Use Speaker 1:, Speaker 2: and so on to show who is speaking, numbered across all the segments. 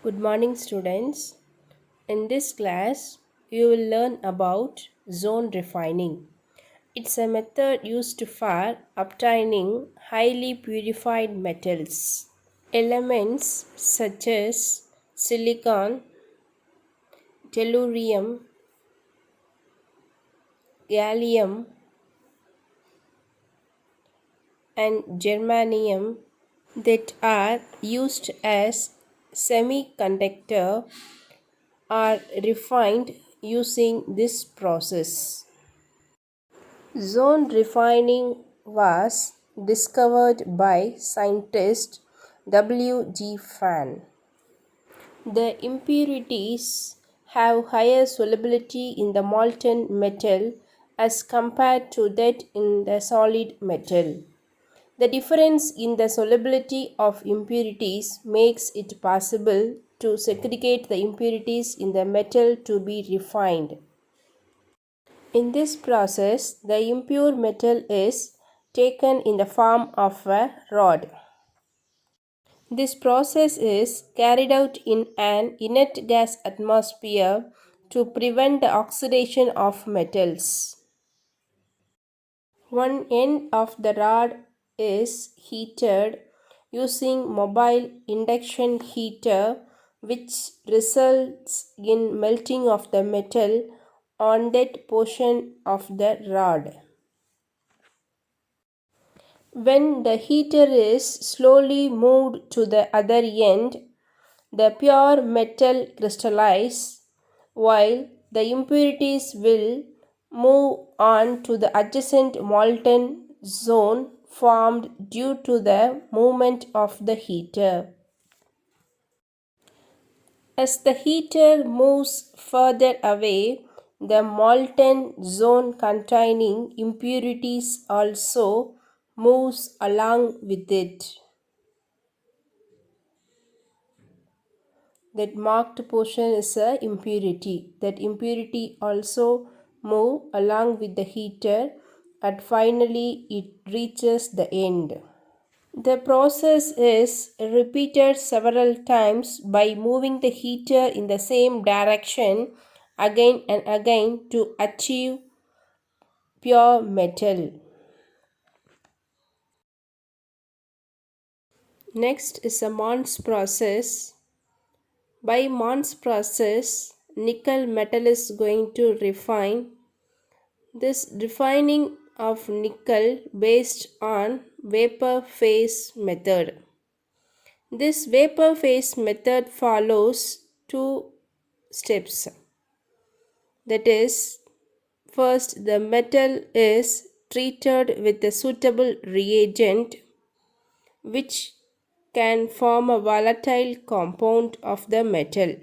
Speaker 1: Good morning, students. In this class, you will learn about zone refining. It's a method used for obtaining highly purified metals. Elements such as silicon, tellurium, gallium, and germanium that are used as semiconductor are refined using this process. Zone refining was discovered by scientist W. G. Fan. The impurities have higher solubility in the molten metal as compared to that in the solid metal. The difference in the solubility of impurities makes it possible to segregate the impurities in the metal to be refined. In this process, the impure metal is taken in the form of a rod. This process is carried out in an inert gas atmosphere to prevent the oxidation of metals. One end of the rod is heated using mobile induction heater, which results in melting of the metal on that portion of the rod. When the heater is slowly moved to the other end, the pure metal crystallizes, while the impurities will move on to the adjacent molten zone formed due to the movement of the heater. As the heater moves further away, the molten zone containing impurities also moves along with it. That marked portion is a impurity. That impurity also move along with the heater and finally it reaches the end. The process is repeated several times by moving the heater in the same direction again and again to achieve pure metal. Next is a Mons process. By Mons process, nickel metal is going to refine. This refining of nickel based on vapor phase method. This vapor phase method follows two steps. That is, first the metal is treated with a suitable reagent which can form a volatile compound of the metal.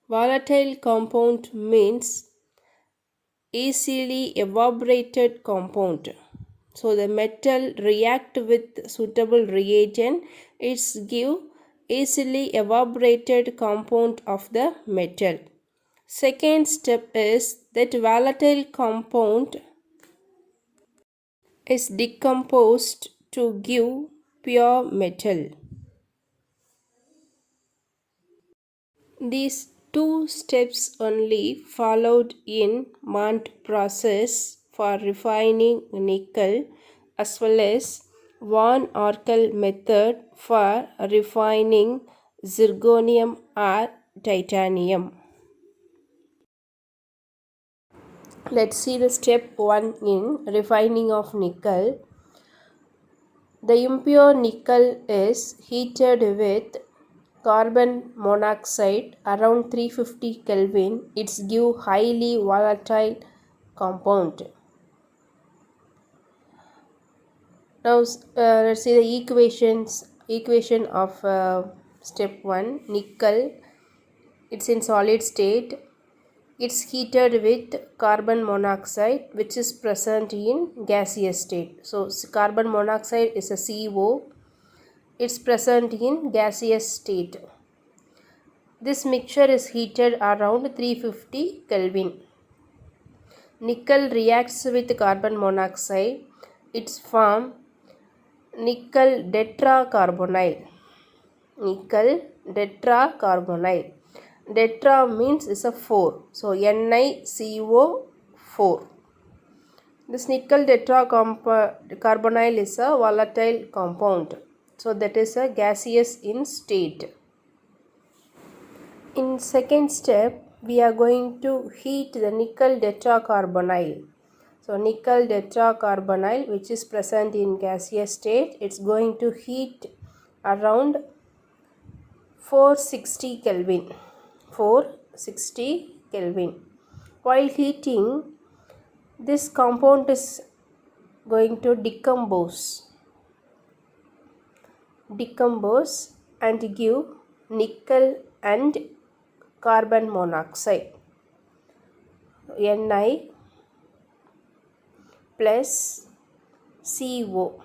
Speaker 1: Volatile compound means easily evaporated compound. So the metal react with suitable reagent, it's give easily evaporated compound of the metal. Second step is that volatile compound is decomposed to give pure metal. These two steps only followed in Mont process for refining nickel as well as Van Orkel method for refining zirconium or titanium. Let's see the step 1 in refining of nickel. The impure nickel is heated with carbon monoxide around 350 Kelvin. It's give highly volatile compound. Now let's see the equation of step 1. Nickel, it's in solid state. It's heated with carbon monoxide which is present in gaseous state. So carbon monoxide is a CO. It's present in gaseous state. This mixture is heated around 350 Kelvin. Nickel reacts with carbon monoxide. It's form nickel tetracarbonyl. nickel tetracarbonyl. Tetra means is a 4. So NiCO4. This nickel tetracarbonyl is a volatile compound. So that is a gaseous in state. In second step, we are going to heat the nickel tetracarbonyl. So nickel tetracarbonyl, which is present in gaseous state, it's going to heat around 460 Kelvin. 460 Kelvin. While heating, this compound is going to decompose and give nickel and carbon monoxide. Ni plus CO.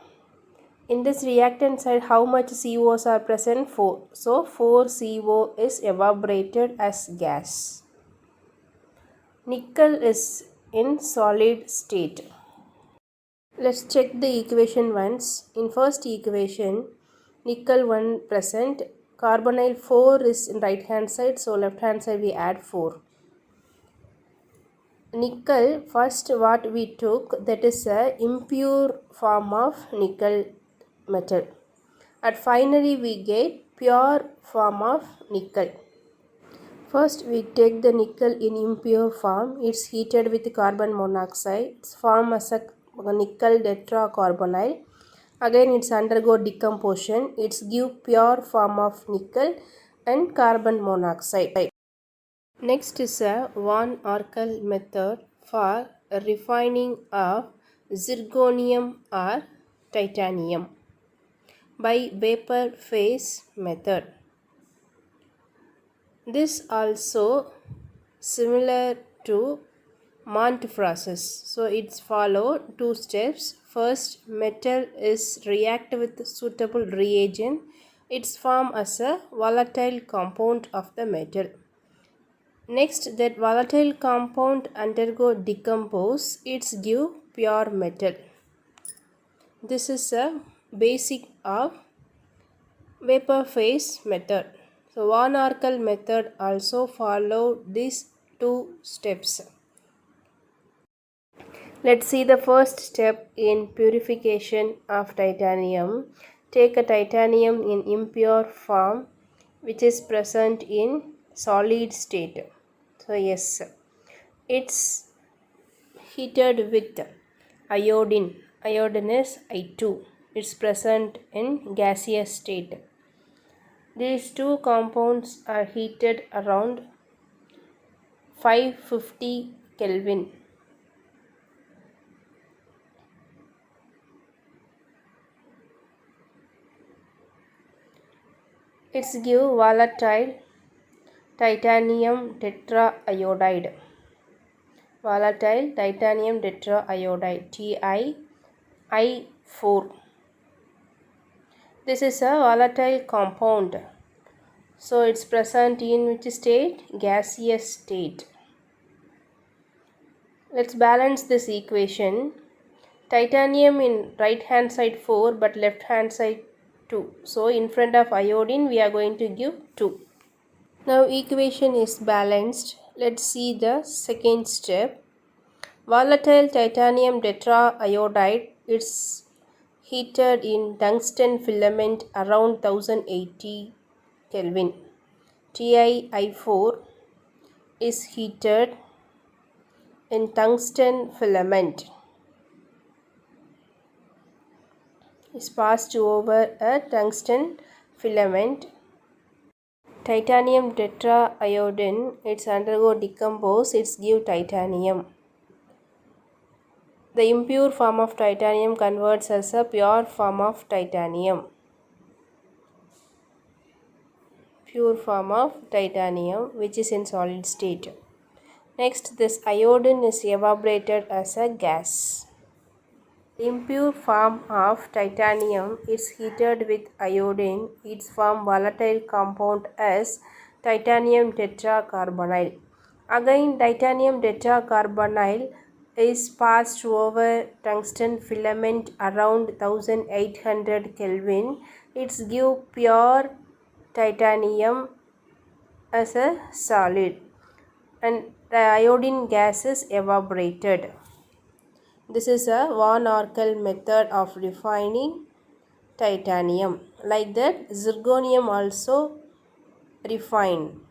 Speaker 1: In this reactant side, how much COs are present? 4. So 4 CO is evaporated as gas. Nickel is in solid state. Let's check the equation once. In first equation, nickel 1 present, carbonyl 4 is in right hand side, so left hand side we add 4. Nickel, first what we took, that is a impure form of nickel metal. At finally we get pure form of nickel. First we take the nickel in impure form. It's heated with carbon monoxide. It's formed as a nickel tetracarbonyl. Again it's undergo decomposition. It's give pure form of nickel and carbon monoxide. Next is a Van Arkel method for refining of zirconium or titanium by vapor phase method. This also similar to Mont process. So it's follow 2 steps. First, metal is react with suitable reagent. It's formed as a volatile compound of the metal. Next, that volatile compound undergo decompose. It's give pure metal. This is a basic of vapor phase method. So Van Arkel method also follow these 2 steps. Let's see the first step in purification of titanium. Take a titanium in impure form which is present in solid state. So yes, it's heated with iodine. Iodine is I2. It's present in gaseous state. These 2 compounds are heated around 550 Kelvin. It's give volatile titanium tetraiodide. Volatile titanium tetraiodide TiI4. This is a volatile compound. So it's present in which state? Gaseous state. Let's balance this equation. Titanium in right hand side 4 but left hand side 2. So in front of iodine we are going to give 2. Now equation is balanced. Let's see the second step. Volatile titanium tetraiodide is heated in tungsten filament around 1080 Kelvin. TiI4 is heated in tungsten filament. Is passed over a tungsten filament. Titanium tetraiodine, it's undergo decompose, it's give titanium. The impure form of titanium converts as a pure form of titanium. Pure form of titanium which is in solid state. Next, this iodine is evaporated as a gas. Impure form of titanium is heated with iodine. It's form volatile compound as titanium tetracarbonyl. Again, titanium tetracarbonyl is passed over tungsten filament around 1800 Kelvin. It's give pure titanium as a solid, and the iodine gas is evaporated. This is a Van Arkel method of refining titanium. Like that, zirconium also refined.